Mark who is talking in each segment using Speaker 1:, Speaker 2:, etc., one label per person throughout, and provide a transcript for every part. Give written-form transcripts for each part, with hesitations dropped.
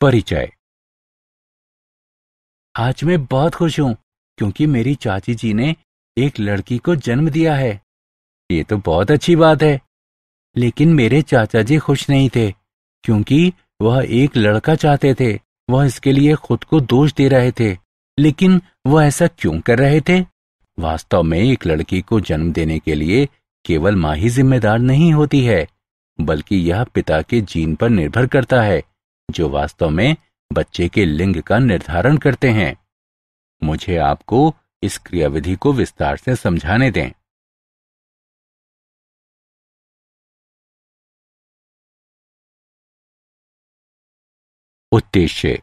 Speaker 1: परिचय। आज मैं बहुत खुश हूं क्योंकि मेरी चाची जी ने एक लड़की को जन्म दिया है। ये तो बहुत अच्छी बात है। लेकिन मेरे चाचा जी खुश नहीं थे क्योंकि वह एक लड़का चाहते थे। वह इसके लिए खुद को दोष दे रहे थे। लेकिन वह ऐसा क्यों कर रहे थे? वास्तव में एक लड़की को जन्म देने के लिए केवल मां ही जिम्मेदार नहीं होती है, बल्कि यह पिता के जीन पर निर्भर करता है, जो वास्तव में बच्चे के लिंग का निर्धारण करते हैं। मुझे आपको इस क्रियाविधि को विस्तार से समझाने दें। उद्देश्य।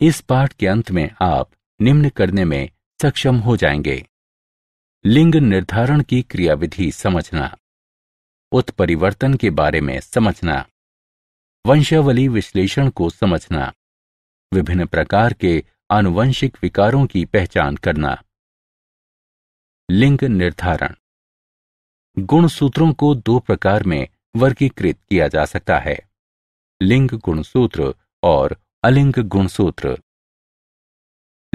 Speaker 1: इस पाठ के अंत में आप निम्न करने में सक्षम हो जाएंगे: लिंग निर्धारण की क्रियाविधि समझना, उत्परिवर्तन के बारे में समझना, वंशावली विश्लेषण को समझना, विभिन्न प्रकार के आनुवंशिक विकारों की पहचान करना। लिंग निर्धारण। गुणसूत्रों को दो प्रकार में वर्गीकृत किया जा सकता है: लिंग गुणसूत्र और अलिंग गुणसूत्र।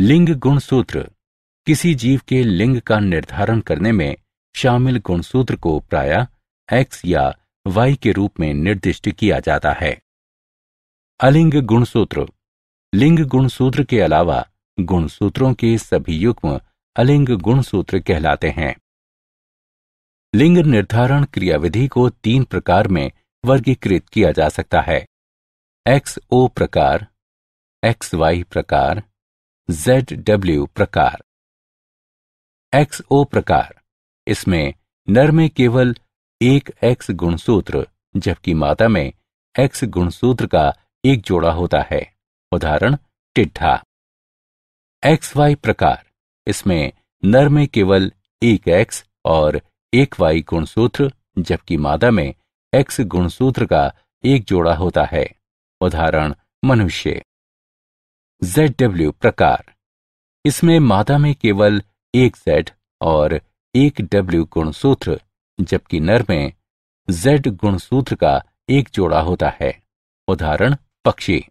Speaker 1: लिंग गुणसूत्र किसी जीव के लिंग का निर्धारण करने में शामिल गुणसूत्र को प्रायः X या Y के रूप में निर्दिष्ट किया जाता है। अलिंग गुणसूत्र। लिंग गुणसूत्र के अलावा गुणसूत्रों के सभी युग्म अलिंग गुणसूत्र कहलाते हैं। लिंग निर्धारण क्रियाविधि को तीन प्रकार में वर्गीकृत किया जा सकता है: XO प्रकार, XY प्रकार, ZW प्रकार। XO प्रकार, इसमें नर में केवल एक X गुणसूत्र जबकि मादा में X गुणसूत्र का एक जोड़ा होता है, उदाहरण टिड्ढा। XY प्रकार, इसमें नर में केवल एक X और एक Y गुणसूत्र जबकि मादा में X गुणसूत्र का एक जोड़ा होता है, उदाहरण मनुष्य। ZW प्रकार, इसमें मादा में केवल एक Z और एक W गुणसूत्र जबकि नर में Z गुणसूत्र का एक जोड़ा होता है, उदाहरण पक्षी।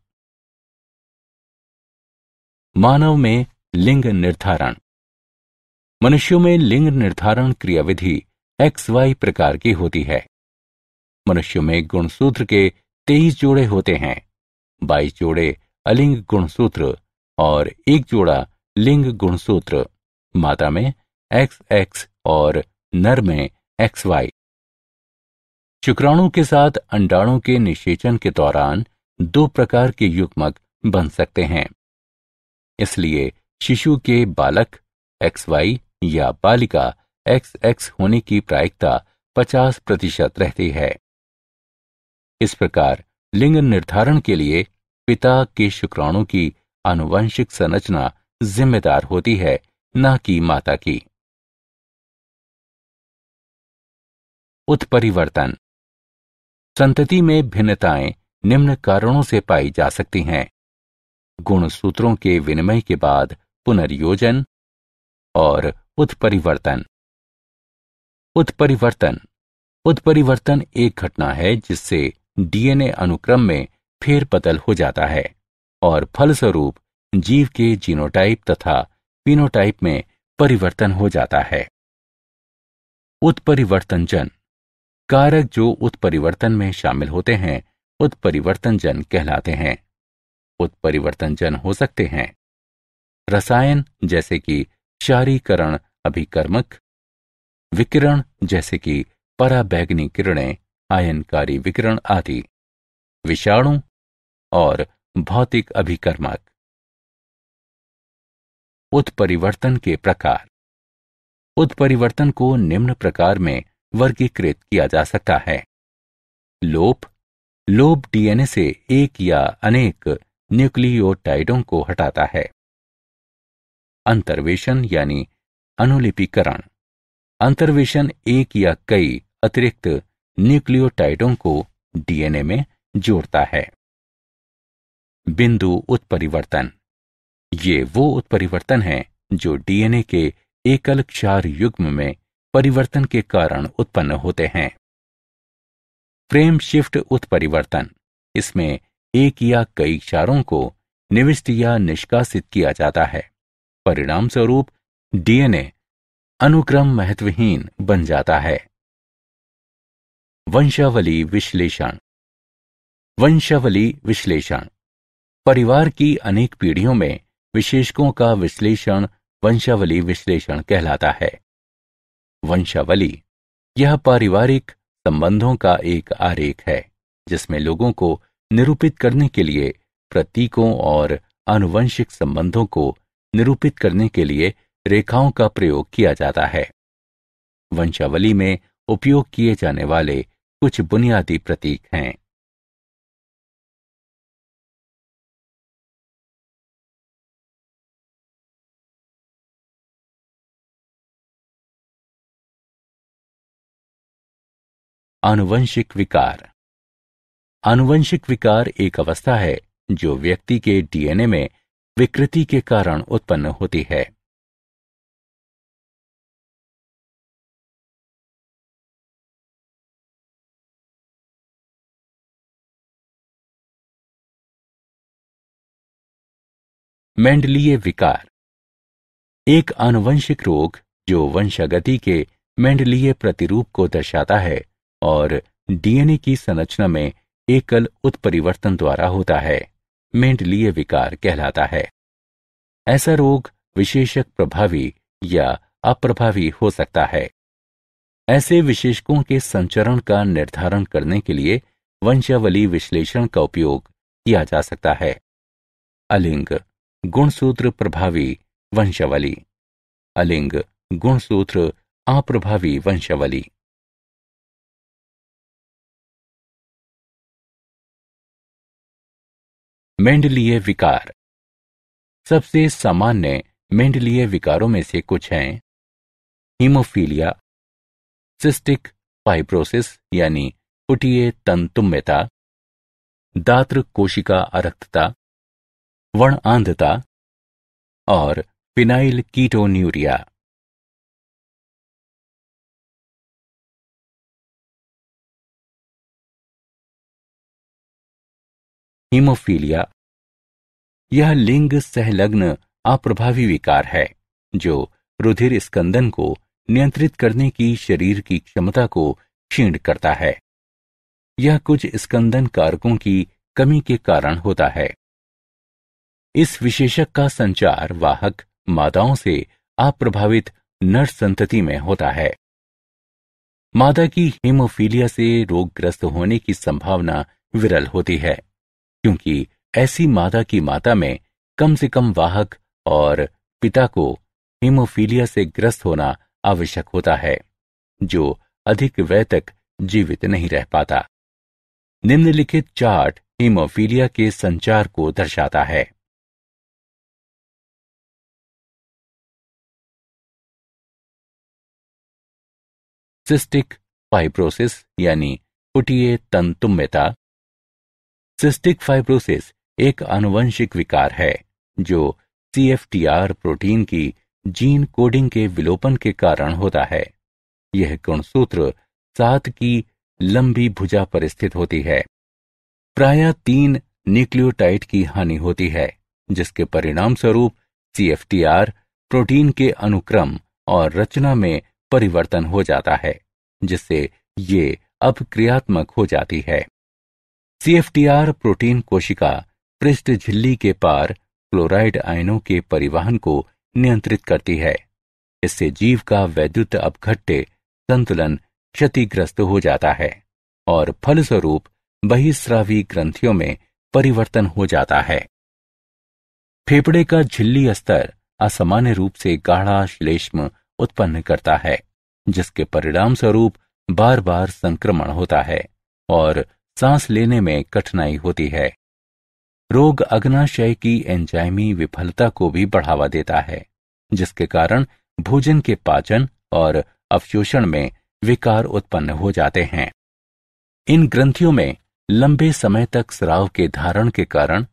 Speaker 1: मानव में लिंग निर्धारण। मनुष्यों में लिंग निर्धारण क्रियाविधि XY प्रकार की होती है। मनुष्यों में गुणसूत्र के 23 जोड़े होते हैं, 22 जोड़े अलिंग गुणसूत्र और एक जोड़ा लिंग गुणसूत्र, मादा में XX और नर में XY। शुक्राणु के साथ अंडाणु के निषेचन के दौरान दो प्रकार के युग्मक बन सकते हैं। इसलिए शिशु के बालक XY या बालिका XX होने की प्रायिकता 50% रहती है। इस प्रकार लिंग निर्धारण के लिए पिता के शुक्राणु की आनुवंशिक संरचना जिम्मेदार होती है, न कि माता की। उत्परिवर्तन। संतति में भिन्नताएं निम्न कारणों से पाई जा सकती हैं: गुणसूत्रों के विनिमय के बाद पुनर्योजन और उत्परिवर्तन। उत्परिवर्तन। उत्परिवर्तन एक घटना है जिससे DNA अनुक्रम में फेरबदल हो जाता है और फलस्वरूप जीव के जीनोटाइप तथा फिनोटाइप में परिवर्तन हो जाता है। उत्परिवर्तनजन। कारक जो उत्परिवर्तन में शामिल होते हैं उत्परिवर्तनजन कहलाते हैं। उत्परिवर्तनजन हो सकते हैं रसायन जैसे कि क्षारीकरण अभिकर्मक, विकिरण जैसे कि पराबैंगनी किरणें, आयनकारी विकिरण आदि, विषाणु और भौतिक अभिकर्मक। उत्परिवर्तन के प्रकार। उत्परिवर्तन को निम्न प्रकार में वर्गीकृत किया जा सकता है: लोप। लोप DNA से एक या अनेक न्यूक्लियोटाइडों को हटाता है। अंतर्वेशन यानी अनुलिपीकरण। अंतर्वेशन एक या कई अतिरिक्त न्यूक्लियोटाइडों को DNA में जोड़ता है। बिंदु उत्परिवर्तन। ये वो उत्परिवर्तन हैं जो DNA के एकल क्षार युग्म में परिवर्तन के कारण उत्पन्न होते हैं। फ्रेम शिफ्ट उत्परिवर्तन। इसमें एक या कई क्षारों को निविष्ट या निष्कासित किया जाता है। परिणाम स्वरूप डीएनए अनुक्रम महत्वहीन बन जाता है। वंशावली विश्लेषण। वंशावली विश्लेषण परिवार की अनेक पीढ़ियों में विशेषकों का विश्लेषण वंशावली विश्लेषण कहलाता है। वंशावली यह पारिवारिक संबंधों का एक आरेख है जिसमें लोगों को निरूपित करने के लिए प्रतीकों और आनुवंशिक संबंधों को निरूपित करने के लिए रेखाओं का प्रयोग किया जाता है। वंशावली में उपयोग किए जाने वाले कुछ बुनियादी प्रतीक हैं। आनुवंशिक विकार। आनुवंशिक विकार एक अवस्था है जो व्यक्ति के डीएनए में विकृति के कारण उत्पन्न होती है। मेंडलीय विकार एक आनुवंशिक रोग जो वंशागति के मेंडलीय प्रतिरूप को दर्शाता है और डीएनए की संरचना में एकल उत्परिवर्तन द्वारा होता है, मेंडलीय विकार कहलाता है। ऐसा रोग विशेषक प्रभावी या अप्रभावी हो सकता है। ऐसे विशेषकों के संचरण का निर्धारण करने के लिए वंशावली विश्लेषण का उपयोग किया जा सकता है। अलिंग गुणसूत्र प्रभावी वंशावली, अलिंग गुणसूत्र अप्रभावी वंशावली। मेंडलीय विकार सबसे सामान्य मेंडलीय विकारों में से कुछ हैं हीमोफीलिया, सिस्टिक फाइब्रोसिस यानी पुटीय तंतुम्यता, दात्र कोशिका अरक्तता, वर्णआंधता और फिनाइल कीटोन्यूरिया। हीमोफीलिया यह लिंग सहलग्न अप्रभावी विकार है जो रुधिर स्कंदन को नियंत्रित करने की शरीर की क्षमता को क्षीण करता है। यह कुछ स्कंदन कारकों की कमी के कारण होता है। इस विशेषक का संचार वाहक मादाओं से अप्रभावित नर संतति में होता है। मादा की हीमोफीलिया से रोगग्रस्त होने की संभावना विरल होती है क्योंकि ऐसी मादा की माता में कम से कम वाहक और पिता को हीमोफीलिया से ग्रस्त होना आवश्यक होता है जो अधिक वय तक जीवित नहीं रह पाता। निम्नलिखित चार्ट हीमोफीलिया के संचार को दर्शाता है। सिस्टिक फाइब्रोसिस यानी पुटीय तंतुम्यता। सिस्टिक फाइब्रोसिस एक आनुवंशिक विकार है जो CFTR प्रोटीन की जीन कोडिंग के विलोपन के कारण होता है। यह गुणसूत्र 7 की लंबी भुजा पर स्थित होती है। प्रायः 3 न्यूक्लियोटाइड की हानि होती है जिसके परिणाम स्वरूप CFTR प्रोटीन के अनुक्रम और रचना में परिवर्तन हो जाता है जिससे ये अपक्रियात्मक हो जाती है। CFTR प्रोटीन कोशिका पृष्ठ झिल्ली के पार क्लोराइड आयनों के परिवहन को नियंत्रित करती है। इससे जीव का वैद्युत अपघट्य संतुलन क्षतिग्रस्त हो जाता है और फलस्वरूप बहिस्रावी ग्रंथियों में परिवर्तन हो जाता है। फेफड़े का झिल्ली स्तर असामान्य रूप से गाढ़ा श्लेष्म उत्पन्न करता है जिसके परिणाम स्वरूप बार बार संक्रमण होता है और सांस लेने में कठिनाई होती है। रोग अग्नाशय की एंजाइमी विफलता को भी बढ़ावा देता है जिसके कारण भोजन के पाचन और अवशोषण में विकार उत्पन्न हो जाते हैं। इन ग्रंथियों में लंबे समय तक स्राव के धारण के कारण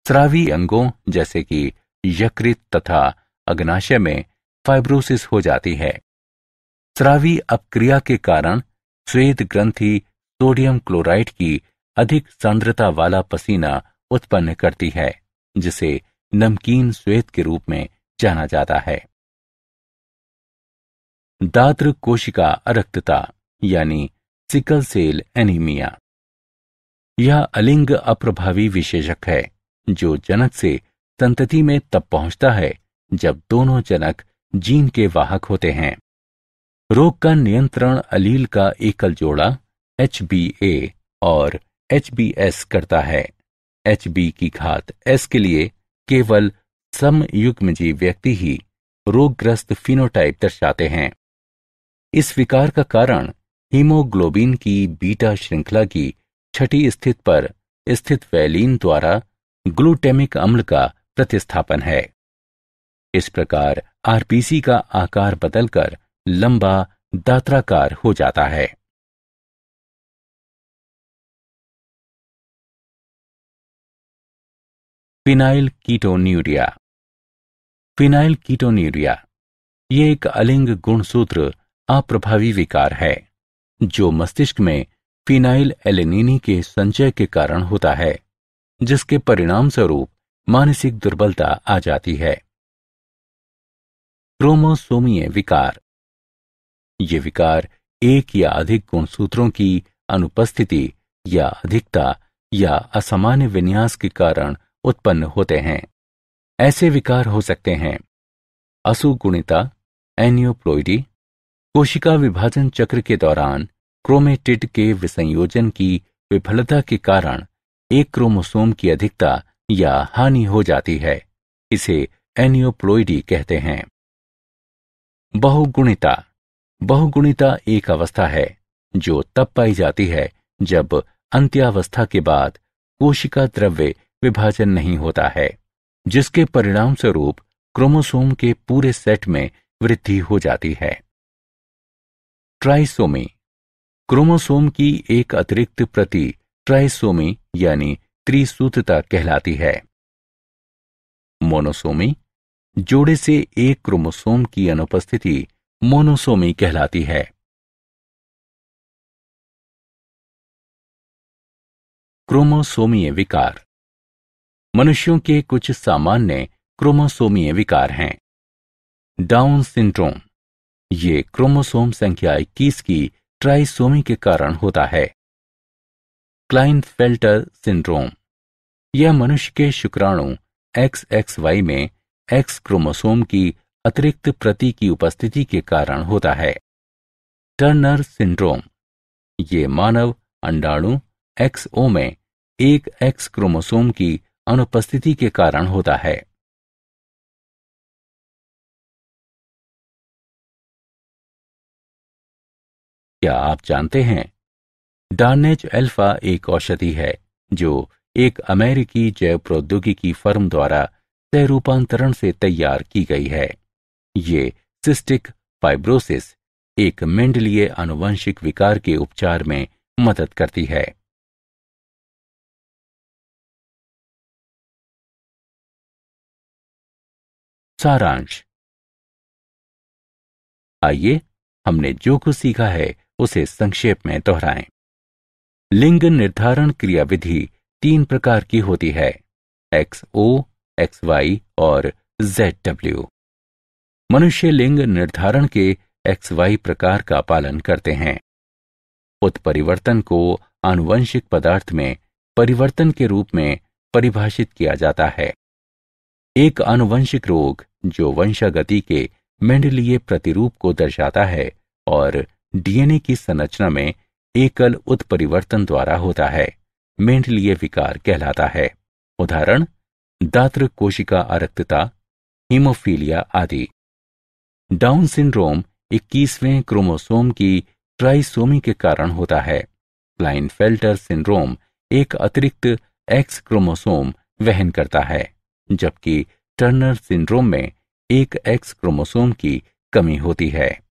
Speaker 1: स्रावी अंगों जैसे कि यकृत तथा अग्नाशय में फाइब्रोसिस हो जाती है। स्रावी अपक्रिया के कारण स्वेद ग्रंथि सोडियम क्लोराइड की अधिक सांद्रता वाला पसीना उत्पन्न करती है, जिसे नमकीन श्वेत के रूप में जाना जाता है। दात्र कोशिका अरक्तता यानी सिकल सेल एनीमिया। यह अलिंग अप्रभावी विशेषक है जो जनक से संतति में तब पहुंचता है जब दोनों जनक जीन के वाहक होते हैं। रोग का नियंत्रण अलील का एकल जोड़ा HbA और HbS करता है। Hb की घात S के लिए केवल समयुग्मजीव व्यक्ति ही रोगग्रस्त फिनोटाइप दर्शाते हैं। इस विकार का कारण हीमोग्लोबिन की बीटा श्रृंखला की छठी स्थिति पर स्थित वैलीन द्वारा ग्लूटेमिक अम्ल का प्रतिस्थापन है। इस प्रकार आरबीसी का आकार बदलकर लंबा दात्राकार हो जाता है। Phenyl ketonuria. फिनाइल कीटोन्यूरिया ये एक अलिंग गुणसूत्र अप्रभावी विकार है जो मस्तिष्क में फिनाइल एलेनिनी के संचय के कारण होता है, जिसके परिणाम स्वरूप मानसिक दुर्बलता आ जाती है। क्रोमोसोमीय विकार। ये विकार एक या अधिक गुणसूत्रों की अनुपस्थिति या अधिकता या असामान्य विन्यास के कारण उत्पन्न होते हैं। ऐसे विकार हो सकते हैं असुगुणिता, एनियोप्लोइडी, कोशिका विभाजन चक्र के दौरान क्रोमेटिड के विसंयोजन की विफलता के कारण एक क्रोमोसोम की अधिकता या हानि हो जाती है। इसे एनियोप्लोइडी कहते हैं। बहुगुणिता। बहुगुणिता एक अवस्था है जो तब पाई जाती है जब अंत्यावस्था के बाद कोशिका द्रव्य विभाजन नहीं होता है, जिसके परिणाम स्वरूप क्रोमोसोम के पूरे सेट में वृद्धि हो जाती है। ट्राइसोमी। क्रोमोसोम की एक अतिरिक्त प्रति ट्राइसोमी यानी त्रिसूत्रता कहलाती है। मोनोसोमी। जोड़े से एक क्रोमोसोम की अनुपस्थिति मोनोसोमी कहलाती है। क्रोमोसोमीय विकार। मनुष्यों के कुछ सामान्य क्रोमोसोमीय विकार हैं। Down syndrome. ये क्रोमोसोम संख्या 21 की ट्राइसोमी के कारण होता है। Klinefelter syndrome. यह मनुष्य के शुक्राणु XXY में X क्रोमोसोम की अतिरिक्त प्रति की उपस्थिति के कारण होता है। Turner syndrome. ये मानव अंडाणु XO में एक X क्रोमोसोम की अनुपस्थिति के कारण होता है। क्या आप जानते हैं डार्नेज अल्फा एक औषधि है जो एक अमेरिकी जैव प्रौद्योगिकी फर्म द्वारा सह रूपांतरण से तैयार की गई है। ये सिस्टिक फाइब्रोसिस, एक मेंडलीय आनुवंशिक विकार के उपचार में मदद करती है। सारांश। आइए हमने जो कुछ सीखा है उसे संक्षेप में दोहराएं। लिंग निर्धारण क्रियाविधि 3 प्रकार की होती है, XO, XY और ZW। मनुष्य लिंग निर्धारण के XY प्रकार का पालन करते हैं। उत्परिवर्तन को आनुवंशिक पदार्थ में परिवर्तन के रूप में परिभाषित किया जाता है। एक आनुवंशिक रोग जो वंशागति के मेंडलीय प्रतिरूप को दर्शाता है और डीएनए की संरचना में एकल उत्परिवर्तन द्वारा होता है, मेंडलीय विकार कहलाता है। उदाहरण दात्र कोशिका अरक्तता, हीमोफीलिया आदि। डाउन सिंड्रोम 21वें क्रोमोसोम की ट्राइसोमी के कारण होता है। क्लाइनफेल्टर सिंड्रोम एक अतिरिक्त X क्रोमोसोम वहन करता है, जबकि टर्नर सिंड्रोम में एक X क्रोमोसोम की कमी होती है।